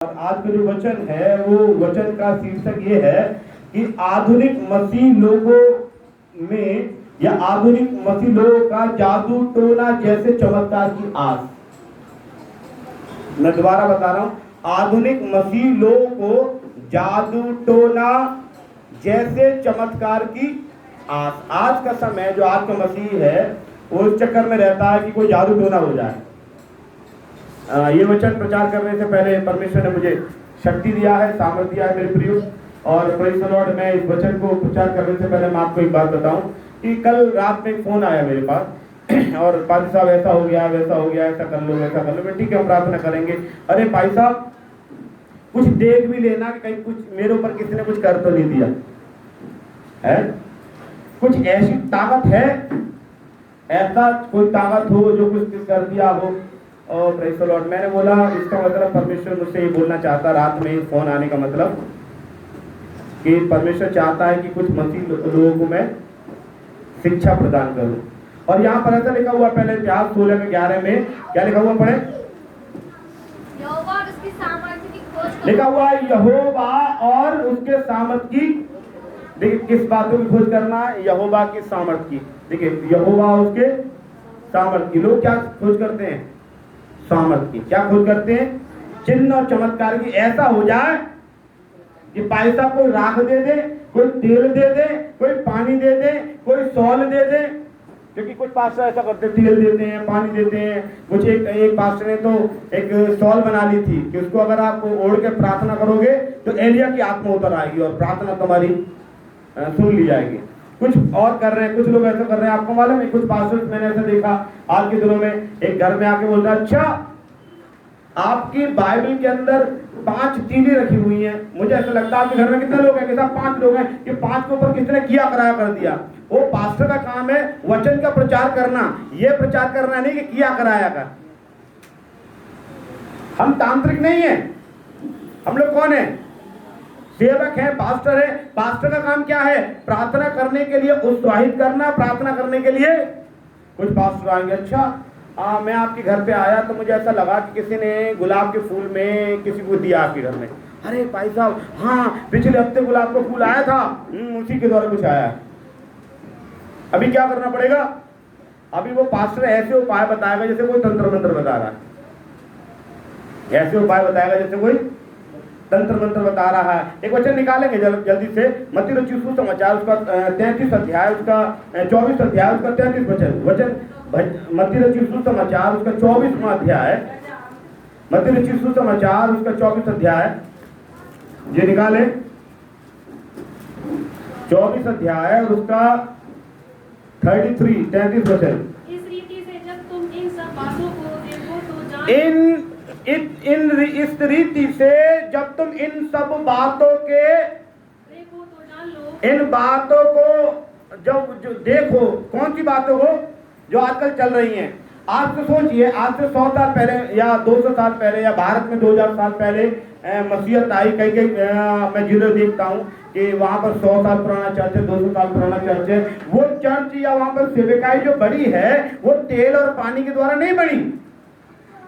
आज का जो वचन है वो वचन का शीर्षक ये है कि आधुनिक मसीह लोगों में या आधुनिक मसीह लोगों का जादू टोना जैसे चमत्कार की आस। मैं दोबारा बता रहा हूं, आधुनिक मसीह लोगों को जादू टोना जैसे चमत्कार की आस। आज का समय जो आज का मसीह है वो इस चक्कर में रहता है कि कोई जादू टोना हो जाए। ये वचन प्रचार करने से पहले परमेश्वर ने मुझे शक्ति दिया है, सामर्थ्य दिया है मेरे प्रियो। और प्रेज़ द लॉर्ड, मैं इस वचन को प्रचार करने से पहले मैं आपको एक बात बताऊं कि कल रात में एक फोन आया मेरे पास और पादी साहब ऐसा हो गया, वैसा हो गया, ऐसा कर लो, वैसा कर लो। मैं ठीक है, हम प्रार्थना करेंगे। अरे भाई साहब, कुछ देख भी लेना कि कहीं कुछ मेरे ऊपर किसी ने कुछ कर तो नहीं दिया है। कुछ ऐसी ताकत है, ऐसा कोई ताकत हो जो कुछ कर दिया हो। और प्रेज़ द लॉर्ड, मैंने बोला इसका मतलब परमेश्वर मुझसे ये बोलना चाहता रात में फोन आने का मतलब कि परमेश्वर चाहता है कि कुछ मसीह लोगों को मैं शिक्षा प्रदान करूं। और यहाँ पर ऐसा लिखा हुआ, पहले इतिहास 16:11 में क्या लिखा हुआ पढ़े? यहोवा और उसकी सामर्थ्य की खोज करो। लिखा हुआ है यहोवा और उसके सामर्थ्य की। देखिए किस बातों की खोज करना है? यहोवा की सामर्थ्य की। देखिए यहोवा और उसके सामर्थ्य की। लोग क्या खोज करते हैं? सामर्थ्य की। क्या खोज करते हैं? चिन्ह और चमत्कार की। ऐसा हो जाए कि भाई साहब कोई राख दे दे, कोई तेल दे दे, कोई पानी दे दे, कोई सॉल दे दे। क्योंकि कुछ पास्टर ऐसा करते हैं, तेल देते हैं, पानी देते हैं। कुछ एक पास्टर ने तो एक सॉल बना ली थी कि उसको अगर आप ओढ़ के प्रार्थना करोगे तो एलिया की आत्मा उतर आएगी और प्रार्थना तुम्हारी सुन ली जाएगी। कुछ और कर रहे हैं, कुछ लोग ऐसा कर रहे हैं। आपको मालूम है, कुछ पास्टर्स मैंने ऐसा देखा आज के दिनों में, एक घर में आके बोलता है, अच्छा आपकी बाइबल के अंदर 5 तीली रखी हुई हैं। मुझे ऐसा लगता है आपके घर में कितने लोग हैं? कि साहब 5 लोग हैं। कि 5 के ऊपर किसने किया कराया कर दिया। वो पास्टर का काम है वचन का प्रचार करना, ये प्रचार करना नहीं कि किया कराया का। हम तांत्रिक नहीं है। हम लोग कौन है? सेवक है, पास्टर है। पास्टर का काम क्या है? प्रार्थना करने के लिए उत्साहित करना, प्रार्थना करने के लिए। कुछ पास्टर आएंगे, अच्छा मैं आपके घर पे आया तो मुझे ऐसा लगा कि किसी ने गुलाब के फूल में किसी को दिया आपके घर में। अरे भाई साहब, हाँ पिछले हफ्ते गुलाब का फूल आया था, उसी के द्वारा कुछ आया। अभी क्या करना पड़ेगा? अभी वो पास्टर ऐसे उपाय बताएगा जैसे कोई तंत्र मंत्र बता रहा है। ऐसे उपाय बताएगा जैसे कोई तंत्र मंत्र बता रहा है। एक वचन निकालेंगे जल्दी से, मत्ती रचित सुसमाचार उसका 33 अध्याय उसका 24 अध्याय उसका 33 वचन। मत्ती रचित सुसमाचार उसका 24वां अध्याय, मत्ती रचित सुसमाचार उसका 24 अध्याय, ये निकाले 24 अध्याय और उसका 33 वचन। इस रीति से जब तुम इन सब बातों को देखो तो जान इस रीति से जब तुम इन सब बातों के देखो तो जान लो। इन बातों को जब जो देखो, कौन सी बातों को? जो आजकल चल रही हैं। आज तो सोचिए, आज से 100 साल पहले या 200 साल पहले या भारत में 2000 साल पहले मसीहत आई। कई मैं जिले देखता हूँ कि वहाँ पर 100 साल पुराना चर्च है, 200 साल पुराना चर्च है। वो चर्च या वहाँ पर सेविकाई जो बड़ी है वो तेल और पानी के द्वारा नहीं बनी।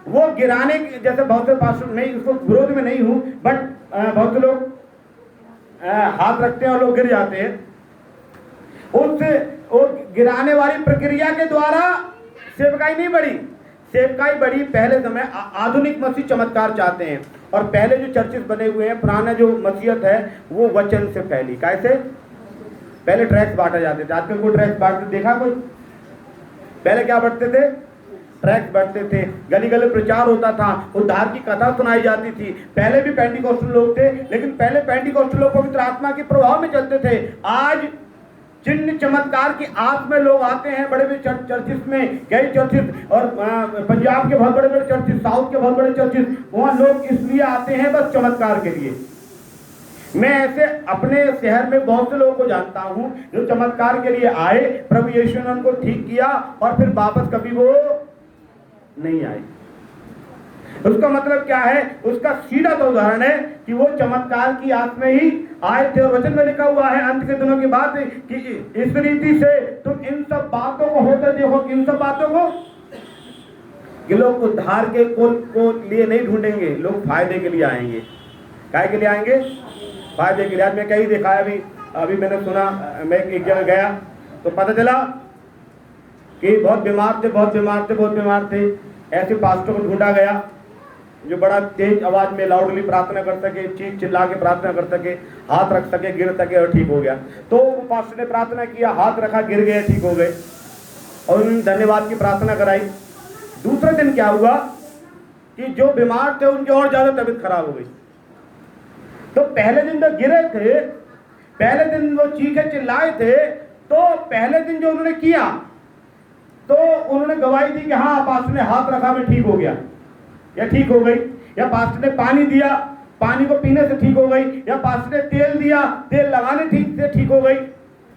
वो गिराने जैसे बहुत से पास्टर, नहीं उसको विरोध में नहीं हूँ, बट बहुत से लोग हाथ रखते हैं और लोग गिर जाते हैं। उससे वो गिराने वाली प्रक्रिया के द्वारा सेवकाई नहीं बढ़ी। सेवकाई बढ़ी पहले समय। आधुनिक मसीह चमत्कार चाहते हैं और पहले जो चर्चेस बने हुए हैं, पुराना जो मसीहत है वो वचन से फैली। कैसे? पहले ट्रैक्स बांटे जाते थे। आजकल कोई ट्रैक्स बांटते देखा कोई? पहले क्या बांटते थे? ट्रैक्स बांटते थे। गली गली प्रचार होता था, उद्धार की कथा सुनाई जाती थी। पहले भी पेंटिकोस्टल लोग थे, लेकिन पहले पेंटिकोस्टल लोग पवित्र आत्मा के प्रभाव में चलते थे। आज चिन्ह चमत्कार की आस में लोग आते हैं बड़े बड़े चर्चिस में, कई चर्चिस, और पंजाब के बहुत बड़े बड़े चर्चिस, साउथ के बहुत बड़े चर्चिस, वहाँ लोग इसलिए आते हैं बस चमत्कार के लिए। मैं ऐसे अपने शहर में बहुत से लोगों को जानता हूँ जो चमत्कार के लिए आए, प्रभु यीशु ने उनको ठीक किया और फिर वापस कभी वो नहीं आए। उसका मतलब क्या है? उसका सीधा तो उदाहरण है कि वो चमत्कार की आस में ही आए थे। और वचन में लिखा हुआ है अंत के दिनों की बात कि इस रीति से तुम इन सब बातों को होते देखो। कि इन सब बातों को कि लोग उद्धार के को लिए नहीं ढूंढेंगे, लोग फायदे के लिए आएंगे। काय के लिए आएंगे? फायदे के लिए। आज मैं कहीं देखा है, अभी मैंने सुना, मैं एक जगह गया तो पता चला कि बहुत बीमार थे। ऐसे पास्टर को ढूंढा गया जो बड़ा तेज आवाज में लाउडली प्रार्थना कर सके, चीख चिल्ला के प्रार्थना कर सके, हाथ रख सके, गिर सके और ठीक हो गया। तो वो पास्टर ने प्रार्थना किया, हाथ रखा, गिर गए, ठीक हो गए और उन्होंने धन्यवाद की प्रार्थना कराई। दूसरे दिन क्या हुआ कि जो बीमार थे उनकी और ज्यादा तबीयत खराब हो गई। तो पहले दिन तो गिरे थे, पहले दिन वो चीखे चिल्लाए थे, तो पहले दिन जो उन्होंने किया तो उन्होंने गवाही दी कि हाँ पास्टर ने हाथ रखा, मैं ठीक हो गया या ठीक हो गई, या पास्टर ने पानी दिया, पानी को पीने से ठीक हो गई, या पास्टर ने तेल दिया, तेल लगाने से ठीक हो गई।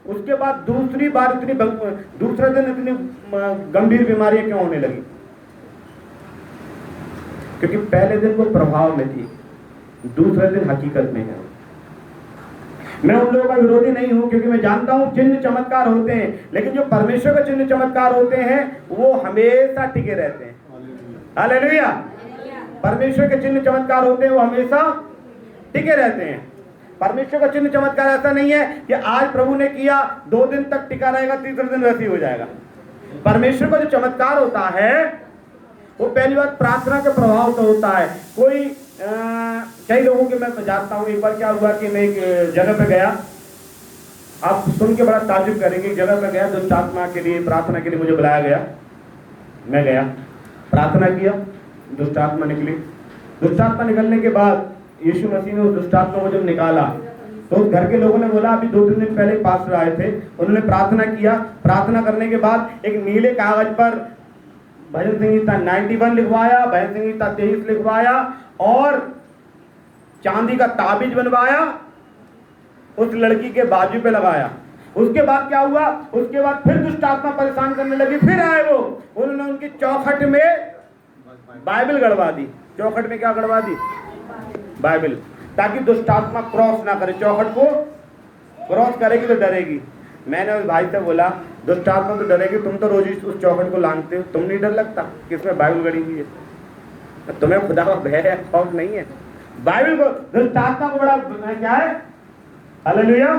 उसके बाद दूसरे दिन इतनी गंभीर बीमारियां क्यों होने लगी? क्योंकि पहले दिन वो प्रभाव में थी, दूसरे दिन हकीकत में है। मैं उन लोगों का विरोधी नहीं हूं, क्योंकि मैं जानता हूं चिन्ह चमत्कार होते हैं, लेकिन जो परमेश्वर के चिन्ह चमत्कार होते हैं वो हमेशा टिके रहते हैं। हालेलुया। परमेश्वर के चिन्ह चमत्कार होते हैं वो हमेशा टिके रहते हैं। परमेश्वर का चिन्ह चमत्कार ऐसा नहीं है कि आज प्रभु ने किया 2 दिन तक टिका रहेगा, तीसरे दिन वैसे ही हो जाएगा। परमेश्वर का जो चमत्कार होता है वो पहली बात प्रार्थना के प्रभाव से होता है। कोई कई लोगों के मैं जानता हूँ, एक बार क्या हुआ कि मैं एक जगह पे गया, आप सुन के बड़ा ताजुब करेंगे। एक जगह पे गया, दुष्ट आत्मा के लिए प्रार्थना के लिए मुझे बुलाया गया। मैं गया, प्रार्थना किया, दुष्ट आत्मा निकली। दुष्ट आत्मा निकलने के बाद यीशु मसीह ने उस दुष्ट आत्मा को जब निकाला तो उस घर के लोगों ने बोला, अभी 2-3 दिन पहले पास्टर आए थे, उन्होंने प्रार्थना किया। प्रार्थना करने के बाद एक नीले कागज पर भजन संहिता 91 लिखवाया, भजन संहिता 23 लिखवाया और चांदी का ताबीज बनवाया, उस लड़की के बाजू पे लगाया। उसके बाद क्या हुआ? उसके बाद फिर दुष्ट आत्मा परेशान करने लगी, फिर आए वो, उन्होंने उनकी चौखट में बाइबल गड़वा दी। चौखट में क्या गड़वा दी? बाइबल, ताकि दुष्ट आत्मा क्रॉस ना करे। चौखट को क्रॉस करेगी तो डरेगी। मैंने उस भाई से बोला, दुष्ट आत्मा तो डरेगी, तुम तो रोज उस चौखट को लांघते हो, तुम नहीं डर लगता कि इसमें बाइबल गड़ी हुई है? तुम्हें खुदा का भय है, खौफ नहीं है? बाइबल को, दुष्ट आत्मा को बड़ा क्या है? हालेलुया।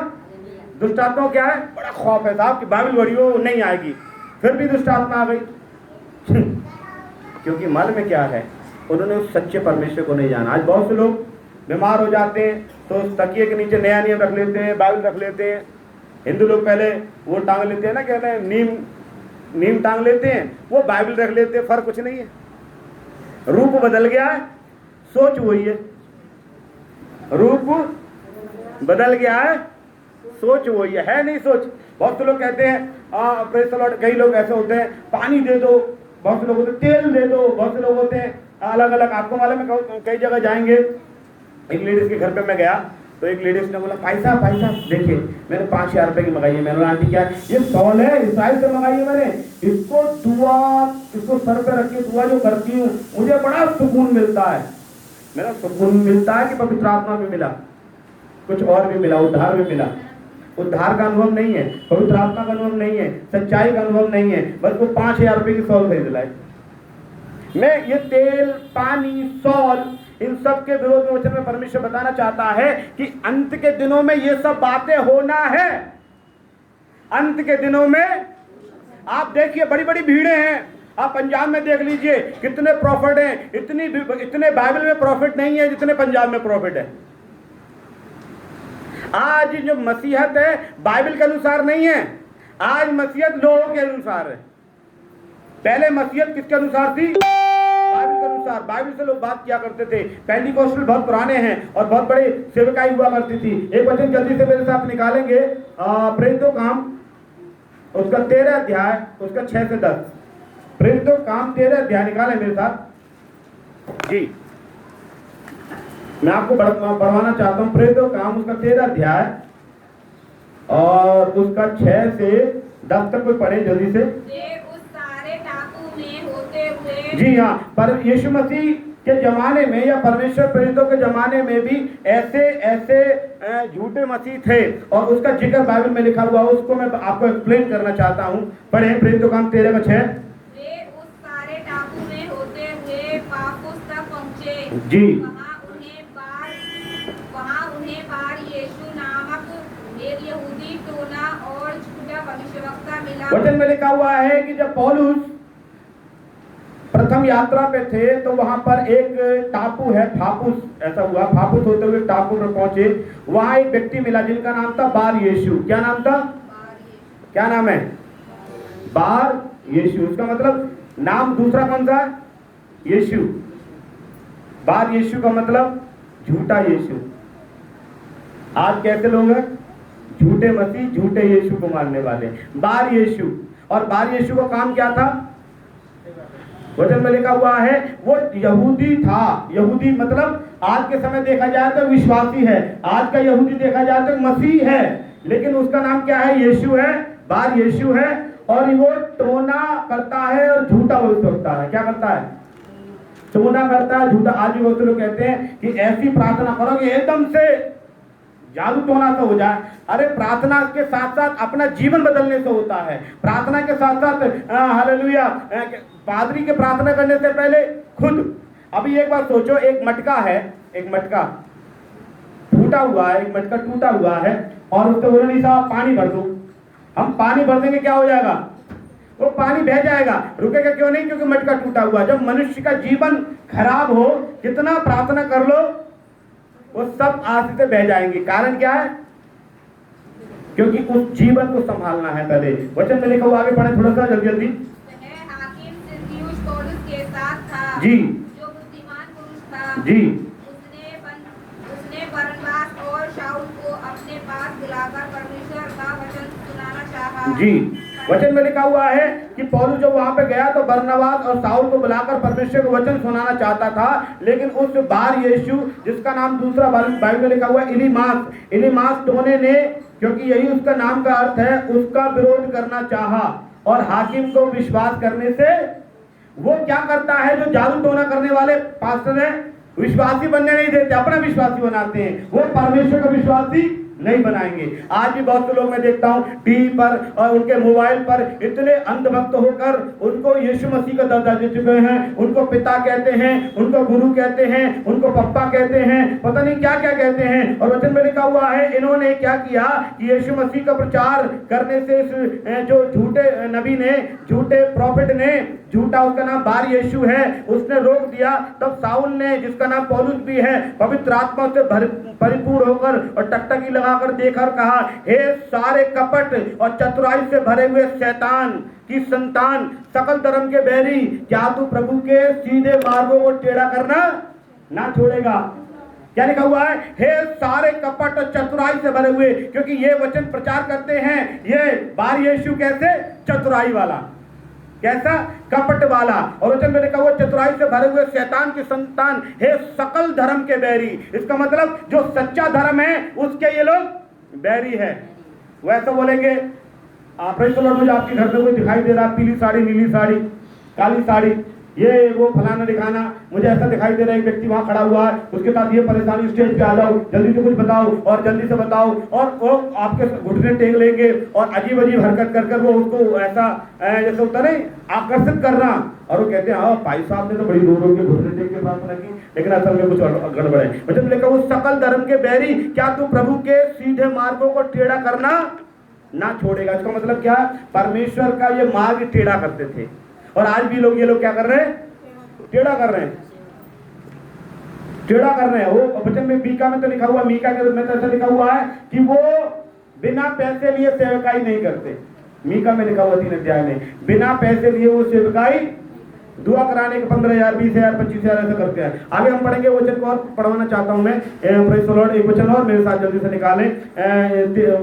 दुष्ट आत्मा को क्या है? बड़ा खौफ है साहब कि बाइबल गड़ी हो, नहीं आएगी। फिर भी दुष्ट आत्मा आ गई क्योंकि मन में क्या है? उन्होंने उस सच्चे परमेश्वर को नहीं जाना। आज बहुत से लोग बीमार हो जाते हैं तो उस तकिए के नीचे नया नियम रख लेते हैं, बाइबल रख लेते हैं। हिंदू लोग पहले वो टांग लेते हैं ना, कहते हैं नीम टांग लेते हैं, वो बाइबल रख लेते हैं। फर्क कुछ नहीं है, रूप बदल गया है, सोच वही है। रूप बदल गया है, सोच वही है नहीं सोच। बहुत से लोग कहते हैं प्रेज़ द लॉर्ड, कई लोग ऐसे होते हैं, पानी दे दो, बहुत से लोग होते हैं तेल दे दो, बहुत से लोग होते हैं अलग अलग। आपको मालूम है कई जगह जाएंगे, एक लेडीज के घर पे मैं गया तो एक लेडीज ने बोला, पैसा देखिए मैंने 5000 रुपए की मंगाई है। मैंने बोला, आंटी क्या ये सॉल है, इसराइल से मंगाई है मैंने, इसको सर पे रख के दुआ जो करती हूँ मुझे बड़ा सुकून मिलता है। मेरा सुकून मिलता है कि पवित्र आत्मा में मिला, कुछ और भी मिला, उद्धार भी मिला। उद्धार का अनुभव नहीं है, पवित्र आत्मा का अनुभव नहीं है, सच्चाई का अनुभव नहीं है, बस वो 5000 रुपए की सॉल खरीद लाए। मैं ये तेल, पानी, सॉल, इन सब के विरोध में वचन में परमेश्वर बताना चाहता है कि अंत के दिनों में ये सब बातें होना है। अंत के दिनों में आप देखिए बड़ी बड़ी भीड़ें हैं। आप पंजाब में देख लीजिए कितने प्रॉफिट हैं, इतने बाइबल में प्रॉफिट नहीं है जितने पंजाब में प्रॉफिट है। आज जो मसीहत है बाइबल के अनुसार नहीं है, आज मसीहत लोगों के अनुसार है। पहले मसीहत किसके अनुसार थी? बाइबल के अनुसार। बाइबल से लोग बात किया करते थे। पेंटिकॉस्टल बहुत पुराने हैं और बहुत बड़े सेवकाई हुआ करती थी। एक वचन जल्दी से मेरे साथ निकालेंगे, प्रेरितों काम उसका 13 अध्याय, उसका 6 से 10। प्रेरितों काम 13 अध्याय निकाले मेरे साथ जी। मैं आपको बढ़वाना चाहता हूँ। प्रेरितों काम उसका 13 अध्याय और उसका 6 से 10 तक कोई पढ़े जल्दी से। जी हाँ, पर यीशु मसीह के जमाने में या परमेश्वर प्रेरितों के जमाने में भी ऐसे झूठे मसीह थे और उसका जिक्र बाइबल में लिखा हुआ, उसको मैं आपको एक्सप्लेन करना चाहता हूँ। पढ़े प्रेरितों काम 13 का 6। वे उस सारे टापू में जी वहाँ उन्हें बार यीशु नामक एक यहूदी टोना और झूठा भविष्यवक्ता मिला। वचन में लिखा हुआ है कि जब पौलुस प्रथम यात्रा पे थे तो वहां पर एक टापू है, फापुस, ऐसा हुआ, फापुस होते हुए टापू पर पहुंचे। वहां एक व्यक्ति मिला जिनका नाम था बार यीशु। क्या नाम था? क्या नाम है? बार यीशु। उसका मतलब नाम दूसरा कौन सा है? यीशु। बार यीशु का मतलब झूठा यीशु। आज कैसे लोग हैं? झूठे मसीह, झूठे यीशु को मानने वाले, बार यीशु। और बार यीशु का काम क्या था? वचन में लिखा हुआ है वो यहूदी था। यहूदी मतलब आज के समय देखा जाए तो विश्वासी है, आज का यहूदी देखा जाए तो मसीह है, लेकिन उसका नाम क्या है? यीशु है, बार यीशु है। और वो टोना करता है और झूठा भविष्यवक्ता है। क्या करता है? टोना करता है, झूठा। आज भी बहुत लोग कहते हैं कि ऐसी प्रार्थना करो कि एकदम से जादू टोना से हो जाए। अरे प्रार्थना के साथ साथ अपना जीवन बदलने से होता है। प्रार्थना के साथ साथ हालेलुया, पादरी के प्रार्थना करने से पहले खुद। अभी एक बार सोचो, एक मटका है, एक मटका टूटा हुआ है, एक मटका टूटा हुआ है और उसको बोले नहीं साहब पानी भर दो। हम पानी भर देंगे, क्या हो जाएगा? वो पानी बह जाएगा। रुकेगा क्यों नहीं? क्योंकि मटका टूटा हुआ। जब मनुष्य का जीवन खराब हो, कितना प्रार्थना कर लो, वो सब आंसू से बह जाएंगे। कारण क्या है? क्योंकि उस जीवन को संभालना है पहले। वचन में लिखा हुआ, आगे पढ़े थोड़ा सा जल्दी जल्दी। हाकिम सिरगियुस पौलुस के साथ था, जी, जो बुद्धिमान पुरुष था। जी, उसने बरनबास और शाऊल को अपने पास बुलाकर परमेश्वर का वचन सुनाना चाहा। जी, वचन में लिखा हुआ है कि पौलुस जब वहां पे गया तो बरनबास और शाऊल को बुलाकर परमेश्वर का वचन सुनाना चाहता था, लेकिन उस बार यीशु, जिसका नाम दूसरा बाइबल में लिखा हुआ है इलीमास टोने ने, क्योंकि यही उसका नाम का अर्थ है, उसका विरोध करना चाहा। और हाकिम को विश्वास करने से वो क्या करता है? जो जादू टोना करने वाले पास्टर है, विश्वासी बनने नहीं देते, अपना विश्वासी बनाते हैं। वो परमेश्वर का विश्वासी नहीं बनाएंगे। आज भी बहुत से लोग मैं देखता हूँ टीवी पर और उनके मोबाइल पर इतने अंधभक्त होकर उनको यीशु मसीह का दर्जा दे चुके हैं। उनको पिता कहते हैं, उनको गुरु कहते हैं, उनको पप्पा कहते हैं, पता नहीं क्या क्या कहते हैं। और वचन में लिखा हुआ है इन्होंने क्या किया कि यीशु मसीह का प्रचार करने से जो झूठे नबी ने, झूठे प्रॉफिट ने, झूठा उसका नाम बार यीशु है, उसने रोक दिया। तब शाऊल ने, जिसका नाम पौलुस भी है, पवित्र आत्मा से परिपूर्ण होकर और टकटकी लगाकर देखा और कहा, हे सारे कपट और चतुराई से भरे हुए शैतान की संतान, सकल धर्म के बैरी, क्या तू प्रभु के सीधे मार्गों को टेढ़ा करना ना छोड़ेगा? क्या लिखा हुआ है? हे सारे कपट और चतुराई से भरे हुए, क्योंकि ये वचन प्रचार करते हैं। ये बार यीशु कैसे? चतुराई वाला। कैसा? कपट वाला। और वचन में लिखा हुआ चतुराई से भरे हुए शैतान की संतान, हे सकल धर्म के बैरी। इसका मतलब जो सच्चा धर्म है उसके ये लोग बैरी है। वैसे बोलेंगे मुझे आपके घर में कोई दिखाई दे रहा, पीली साड़ी, नीली साड़ी, काली साड़ी, ये वो फलाना दिखाना, मुझे ऐसा दिखाई दे रहा है, एक व्यक्ति वहां खड़ा हुआ है, उसके साथ ये परेशानी, स्टेज पे आ जाओ, जल्दी से कुछ बताओ और जल्दी से बताओ। और वो आपके घुटने टेक लेंगे और अजीब अजीब हरकत कर कर वो उसको ऐसा जैसे होता नहीं आकर्षित करना। और वो कहते हैं हाँ भाई साहब ने तो बड़ी दूर के घुटने टेक के प्रार्थना की, लेकिन असल में कुछ गड़बड़ है। मतलब लिखा वो सकल धर्म के बैरी, क्या तू प्रभु के सीधे मार्गों को टेढ़ा करना ना छोड़ेगा? इसका मतलब क्या? परमेश्वर का ये मार्ग टेढ़ा करते थे। और आज भी लोग, ये लोग क्या कर रहे हैं? टेढ़ा कर रहे हैं, टेढ़ा कर रहे हैं। वो वचन में मीका में तो लिखा हुआ, मीका के में तो ऐसा लिखा हुआ है कि वो बिना पैसे लिए सेवकाई नहीं करते। मीका में लिखा हुआ 3 अध्याय में, बिना पैसे लिए वो सेवकाई दुआ कराने के 15,000, 20,000, 25,000 ऐसा करते हैं। आगे हम पढ़ेंगे वचन को और पढ़वाना चाहता हूं मैं। Praise the Lord. एक वचन और मेरे साथ जल्दी से निकालें।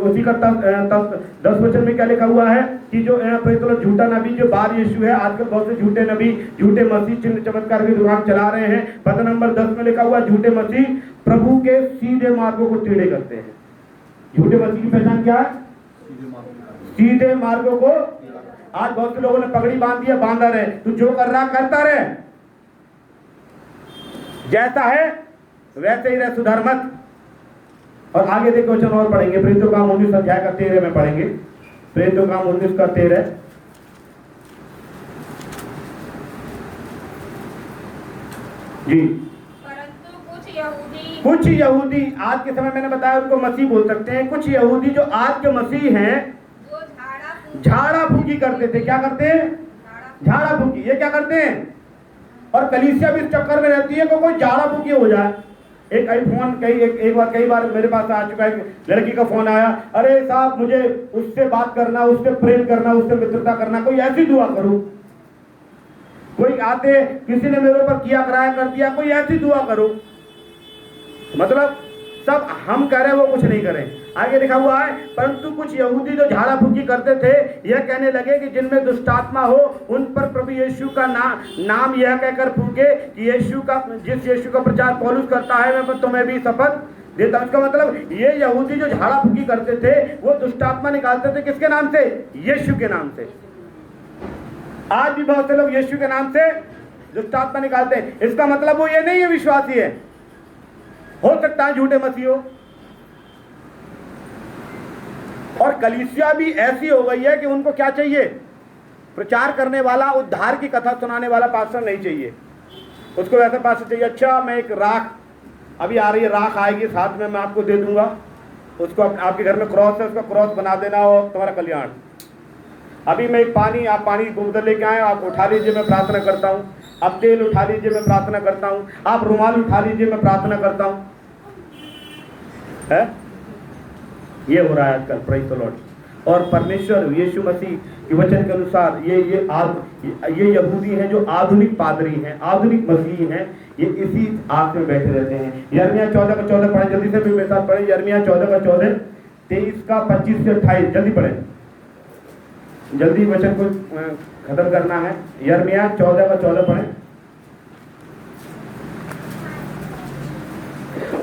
उसी का 10 वचन में क्या लिखा हुआ है कि जो प्रेज़ द लॉर्ड झूठा नबी जो बार यीशु है, आजकल बहुत से झूठे नबी, झूठे मसीह चिन्ह चमत्कार की दुकान चला रहे हैं। पद नंबर 10 में लिखा हुआ झूठे मसीह प्रभु के सीधे मार्गों को टेढ़े करते हैं। झूठे मसीह की पहचान क्या है? सीधे मार्गों को। आज बहुत से लोगों ने पगड़ी बांध दिया, बांधा रहे, तू जो कर रहा करता रहे, जैसा है वैसे ही रहे, सुधर मत। और आगे देखो वचन और पढ़ेंगे, प्रेरितों का 19 अध्याय का 13 में पढ़ेंगे। प्रेरितों का 19 का 13। जी, कुछ यहूदी आज के समय मैंने बताया उनको मसीह बोल सकते हैं, कुछ यहूदी जो आज के मसीह हैं जो झाड़ा फूकी करते थे। क्या करते हैं? झाड़ा फूकी। ये क्या करते हैं? और कलीसिया भी इस चक्कर में रहती है कि कोई झाड़ा फूकी हो जाए। एक कई बार मेरे पास आ चुका है, लड़की का फोन आया, अरे साहब मुझे उससे बात करना, उससे प्रेम करना, उससे मित्रता करना, कोई ऐसी दुआ करो। कोई आते किसी ने मेरे ऊपर किया कराया कर दिया, कोई ऐसी दुआ करो। मतलब सब हम कह रहे हैं, वो कुछ नहीं करें। आगे लिखा हुआ है, परंतु कुछ यहूदी जो झाड़ा फूकी करते थे यह कहने लगे कि जिनमें दुष्टात्मा हो उन पर प्रभु यीशु का नाम यह कहकर फूके कि जिस यीशु का प्रचार पौलुस करता है मैं तुम्हें भी शपथ देता हूं। इसका मतलब ये यहूदी जो झाड़ा फूकी करते थे वो दुष्टात्मा निकालते थे किसके नाम से? यीशु के नाम से। आज भी बहुत से लोग यीशु के नाम से दुष्टात्मा निकालते हैं। इसका मतलब वो ये नहीं है विश्वासी है, हो सकता है झूठे मसीह हो। और कलीसिया भी ऐसी हो गई है कि उनको क्या चाहिए? प्रचार करने वाला, उद्धार की कथा सुनाने वाला पास्टर नहीं चाहिए, उसको वैसा पास्टर चाहिए। अच्छा मैं एक राख अभी आ रही है, राख आएगी साथ में मैं आपको दे दूंगा, उसको आपके घर में क्रॉस है, उसका क्रॉस बना देना और तुम्हारा कल्याण। अभी मैं एक पानी, आप पानी बोतल लेके आए, आप उठा लीजिए मैं प्रार्थना करता हूँ। आप तेल उठा लीजिए मैं प्रार्थना करता हूँ। आप रुमाल उठा लीजिए मैं प्रार्थना करता हूँ। है ये हो रहा है आजकल, प्रेज़ द लॉर्ड। और परमेश्वर यीशु मसीह के वचन के अनुसार ये यहूदी हैं जो आधुनिक पादरी हैं, आधुनिक मसीही हैं, ये इसी आग में बैठे रहते हैं। यिर्मयाह 14 का 14 पढ़े, जल्दी से भी मेरे साथ पढ़े। यिर्मयाह 14 का 14, 23 का 25 से 28, जल्दी पढ़े, जल्दी वचन को खत्म करना है। यिर्मयाह 14 का 14 पढ़े।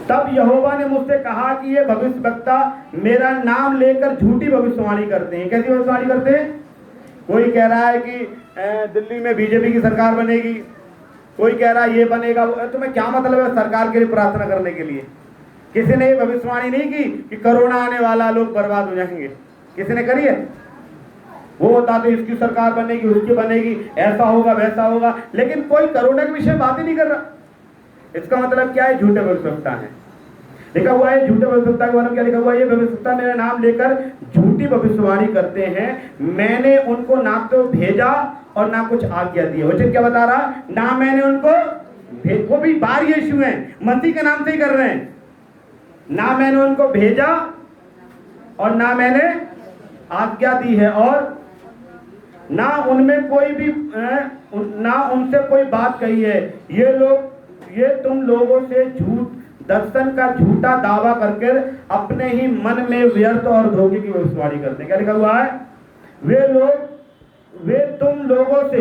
तब यहोवा ने मुझसे कहा कि ये भविष्यवक्ता मेरा नाम लेकर झूठी भविष्यवाणी करते हैं। कैसी भविष्यवाणी करते हैं? कोई कह रहा है कि दिल्ली में बीजेपी की सरकार बनेगी, कोई कह रहा है ये बनेगा। तुम्हें क्या मतलब है सरकार के लिए प्रार्थना करने के लिए? किसी ने ये भविष्यवाणी नहीं की कि कोरोना आने वाला, लोग बर्बाद हो जाएंगे? किसी ने करी है? वो बताते इसकी सरकार बनेगी, उसकी बनेगी, ऐसा होगा वैसा होगा, लेकिन कोई कोरोना के विषय बात ही नहीं कर रहा। इसका मतलब क्या है? झूठे भविष्यवक्ता हैं। लिखा हुआ है झूठे भविष्यवक्ता के बारे में क्या लिखा हुआ है? ये भविष्यवक्ता मेरा नाम लेकर झूठी भविष्यवाणी करते हैं, मैंने उनको ना तो भेजा और ना कुछ आज्ञा दी। वचन क्या बता रहा? ना मैंने उनको वो भी बार यीशु है, मसीह के नाम से ही कर रहे हैं। ना मैंने उनको भेजा और ना मैंने आज्ञा दी है, और ना उनमें कोई भी ना उनसे कोई बात कही है। ये तुम लोगों से दर्शन का झूठा दावा करके अपने ही मन में व्यर्थ और धोखे की भविष्यवाणी करते हैं। क्या लिखा हुआ है? वे तुम लोगों से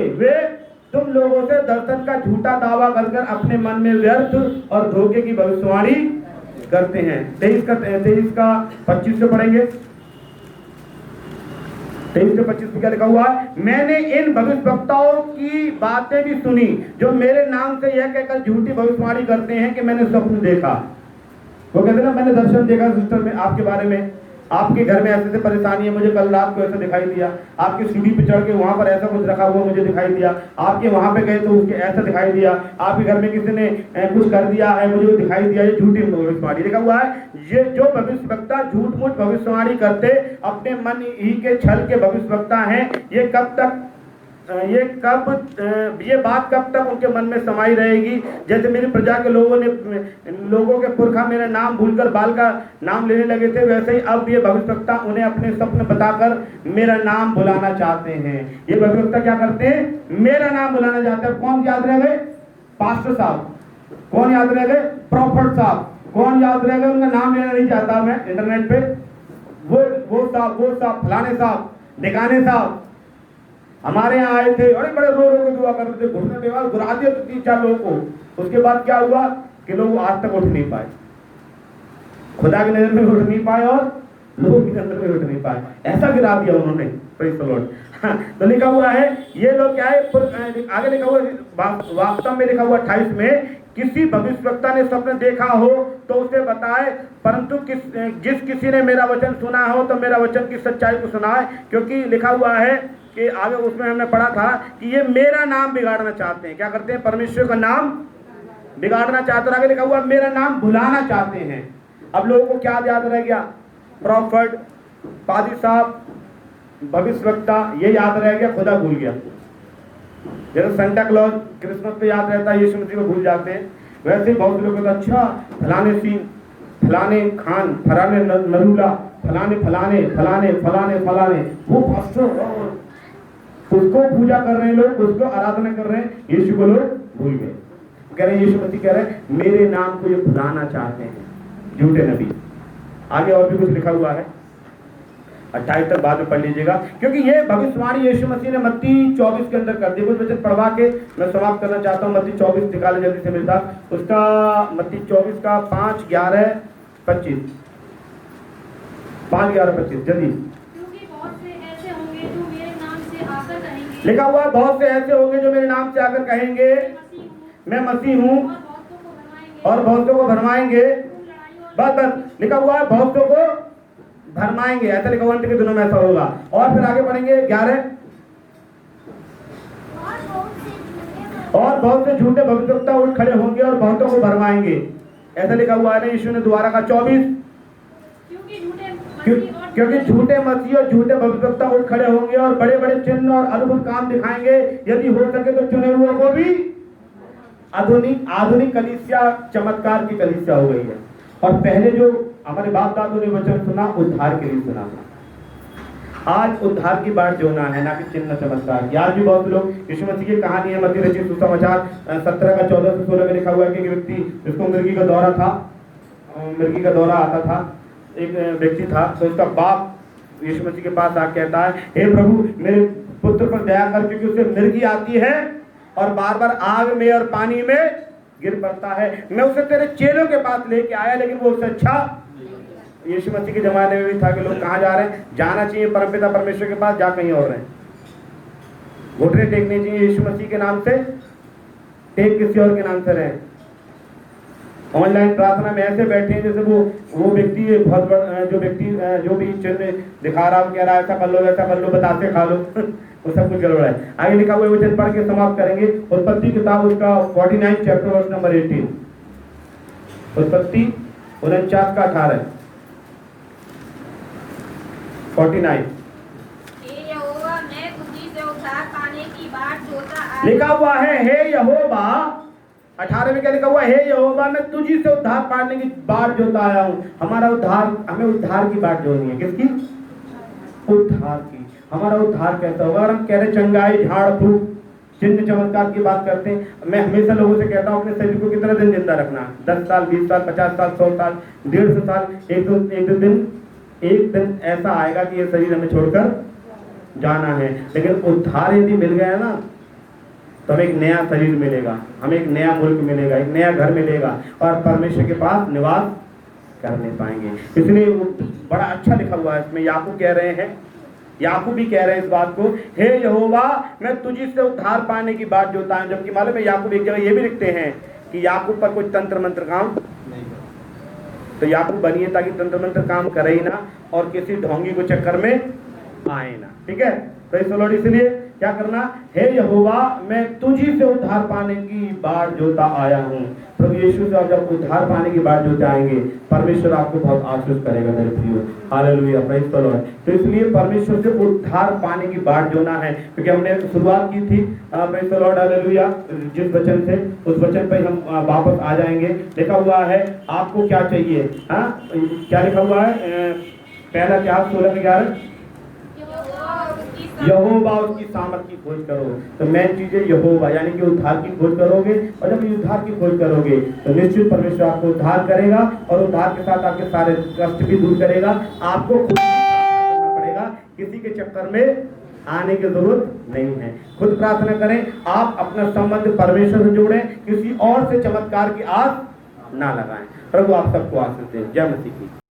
दर्शन का झूठा दावा करके अपने मन में व्यर्थ और धोखे की भविष्यवाणी करते हैं। 23 का 25 से पढ़ेंगे। 23 से 25 में क्या लिखा हुआ है? मैंने इन भविष्यवक्ताओं की बातें भी सुनी जो मेरे नाम से यह कहकर झूठी भविष्यवाणी करते हैं कि मैंने स्वप्न देखा। वो कहते ना मैंने दर्शन देखा सिस्टर में आपके बारे में, आपके घर में ऐसे परेशानी है, मुझे कल रात को ऐसा दिखाई दिया, आपकी सीढ़ी पे चढ़ के वहां पर ऐसा कुछ रखा हुआ मुझे दिखाई दिया, आपके वहां पे गए तो उसके ऐसा दिखाई दिया, आपके घर में किसी ने कुछ कर दिया है मुझे वो दिखाई दिया। ये झूठी भविष्यवाणी लिखा हुआ है। ये जो भविष्यवक्ता झूठ मूठ भविष्यवाणी करते अपने मन ही के छल के भविष्यवक्ता हैं, ये बात कब तक उनके मन में समाई रहेगी? जैसे मेरी प्रजा के लोगों के पुरखा मेरा नाम भूलकर बाल का नाम लेने लगे थे, वैसे ही अब ये भविष्यवक्ता उन्हें अपने स्वप्न बताकर मेरा नाम बुलाना चाहते हैं। ये भविष्यवक्ता क्या करते हैं? मेरा नाम बुलाना चाहते हैं। कौन याद रह गए? पास्टर साहब। कौन याद रह गए? प्रॉफिट साहब। कौन याद रह गए? उनका नाम लेना नहीं चाहता मैं इंटरनेट पे। वो साहब, फलाने साहब, ढिकाने साहब हमारे यहाँ आए थे, बड़े बड़े रो के दुआ कर रहे थे, घुटने पे घुरा दिया तो 3-4 लोगों को। उसके बाद क्या हुआ कि लोग आज तक उठ नहीं पाए, खुदा की नजर में उठ नहीं पाए और लोगों की नजर में उठ नहीं पाए, ऐसा गिरा दिया उन्होंने। Praise the Lord. तो लिखा हुआ है ये लोग क्या है, आगे लिखा हुआ वास्तव में लिखा हुआ 28 में, किसी भविष्यवक्ता ने स्वप्न देखा हो तो उसे बताए, परंतु जिस किसी ने मेरा वचन सुना हो तो मेरा वचन की सच्चाई को सुनाए। क्योंकि लिखा हुआ है कि आगे उसमें हमने पढ़ा था कि ये मेरा नाम बिगाड़ना चाहते हैं। क्या करते हैं? परमेश्वर का नाम बिगाड़ना चाहते, आगे लिखा हुआ मेरा नाम भुलाना चाहते हैं। अब लोगों को क्या याद रह गया? प्रॉफिट, पादी साहब, भविष्यवक्ता, ये याद रह गया, खुदा भूल गया। जैसे सेंटा क्लॉज क्रिसमस पे याद रहता है, यीशु मसीह को भूल जाते हैं, वैसे बहुत लोग कहते अच्छा फलाने सीन, फलाने खान, फलाने नरूला, फलाने फलाने फलाने फलाने फलाने, वो पास्टर, उसको पूजा कर रहे हैं लोग, उसको आराधना कर रहे हैं, यीशु को लोग भूल गए। कह रहे हैं, यीशु मसीह कह रहे हैं मेरे नाम को ये भुलाना चाहते हैं, झूठे नबी। आगे और भी कुछ लिखा हुआ है, 28 तक बाद में पढ़ लीजिएगा, क्योंकि ये भविष्यवाणी यीशु मसीह ने मत्ती 24 के अंदर कर दी। कुछ वचन पढ़वा के मैं समाप्त करना चाहता हूँ। मत्ती 24 निकाले जल्दी से मिलता उसका, मत्ती 24 का 5, 11, 25, 5, 11, 25 जल्दी। क्योंकि बहुत से ऐसे होंगे जो मेरे नाम से आकर कहेंगे, लिखा हुआ है बहुत से ऐसे होंगे जो मेरे नाम से आकर कहेंगे मैं मसीह हूँ, और बहुतों को भरमाएंगे। बस लिखा हुआ है बहुतों को भरमाएंगे, ऐसा लिखा हुआ अंत के दिनों में ऐसा होगा। और फिर आगे पढ़ेंगे 11, और बहुत से झूठे भविष्यवक्ता उठ खड़े होंगे और बहुतों को भरमाएंगे, ऐसा लिखा हुआ है ना। यीशु ने दोबारा कहा 24, क्योंकि झूठे मसीह और झूठे भविष्यवक्ता उठ खड़े होंगे और बड़े बड़े चिन्ह और अद्भुत काम दिखाएंगे, यदि हो सके तो चुने हुए को भी। आधुनिक कलीसिया चमत्कार की कलीसिया हो गई है, और पहले जो हमारे बाप दादों ने वचन सुना उद्धार के लिए सुना था। आज उद्धार की बात जोना है, ना कि चिन्ह चमत्कार की। आज भी बहुत लोग, यीशु मसीह की कहानी है मत्ती रचित सुसमाचार 17 का 14 से 16 में लिखा हुआ है कि एक व्यक्ति जिसको मिर्गी का दौरा था, मिर्गी का दौरा आता था, एक व्यक्ति था, तो उसका बाप यीशु मसीह के पास आके कहता है हे प्रभु मेरे पुत्र पर दया कर, क्योंकि उसे मिर्गी आती है और बार बार आग में और पानी में गिर पड़ता है। मैं उसे तेरे चेलों के पास लेके आया, लेकिन वो उससे अच्छा। यीशु मसीह के जमाने में भी था कि लोग कहाँ जा रहे हैं, जाना चाहिए परमपिता परमेश्वर के पास, जा कहीं और रहे, घुटने टेकने चाहिए यीशु मसीह के नाम से, टेक किसी और के नाम से रहे। ऑनलाइन प्रार्थना में ऐसे बैठे हैं जैसे वो व्यक्ति बहुत बड़ा, जो व्यक्ति जो भी चिन्ह दिखा रहा हो, कह रहा है ऐसा कर लो वैसा कर लो, बताते खा लो वो सब कुछ गड़बड़ है। आगे लिखा हुआ वचन पढ़ के समाप्त करेंगे। उत्पत्ति किताब उसका 49 चैप्टर वर्स नंबर 18, उत्पत्ति 49 का 18, 49 लिखा हुआ है हे यहोवा। 18 में क्या लिखा हुआ है? हे यहोवा मैं तुझी से उद्धार पाने की बाट जोता आया हूँ। हमारा उद्धार, हमें उद्धार की बाट जोनी है। किसकी? उद्धार की। हमारा उद्धार कैसा होगा? अगर हम कह रहे चंगाई, झाड़ फूक, चिन्ह चमत्कार की बात करते हैं, मैं हमेशा लोगों से कहता हूँ अपने शरीर को कितना दिन जिंदा रखना, 10 साल, 20 साल, 50 साल, 100 साल, 150 साल। एक दिन ऐसा आएगा कि ये शरीर हमें छोड़कर जाना है, लेकिन उद्धार यदि मिल गया ना तो हमें एक नया शरीर मिलेगा, हमें एक नया मुल्क मिलेगा, एक नया घर मिलेगा, और परमेश्वर के पास निवास करने पाएंगे। इसलिए बड़ा अच्छा लिखा हुआ है इसमें। याकूब कह रहे हैं, याकूब भी कह रहे हैं इस बात को, हे यहोवा मैं तुझी से उद्धार पाने की बात जोता हूं। जबकि मालूम है याकूब एक जगह ये भी लिखते हैं कि याकूब पर कोई तंत्र मंत्र काम नहीं, तो याकूब बनिए ताकि तंत्र मंत्र काम करे ही ना और किसी ढोंगी को चक्कर में आए ना। ठीक है, तो इसलिए क्या करना? हे यहोवा मैं तुझी से उद्धार पाने की बाट जोता आया हूँ। प्रभु यीशु से जब उद्धार पाने की बाट जोते आएंगे, परमेश्वर आपको बहुत आशीष करेगा मेरे प्रियो। Hallelujah, praise the Lord. तो इसलिए परमेश्वर से उद्धार पाने की बाट जोना है, क्योंकि हमने शुरुआत की थी, प्रेज़ द लॉर्ड, हालेलुया, जिस वचन से, उस वचन पर हम वापस आ जाएंगे। लिखा हुआ है आपको क्या चाहिए, हाँ क्या लिखा हुआ है? पहला क्या 16-11 यहोवा उसकी सामर्थ की खोज करो। तो मेन चीज है यहोवा, यानी कि उद्धार की खोज करोगे, और जब उद्धार की खोज करोगे तो निश्चित परमेश्वर आपको उद्धार करेगा, और उद्धार के साथ आपके सारे कष्ट भी दूर करेगा। आपको खुद करना पड़ेगा, किसी के चक्कर में आने की जरूरत नहीं है। खुद प्रार्थना करें, आप अपना संबंध परमेश्वर से जोड़ें, किसी और से चमत्कार की आस ना लगाएं। प्रभु आप सबको आशीष दें। जय मसीह की।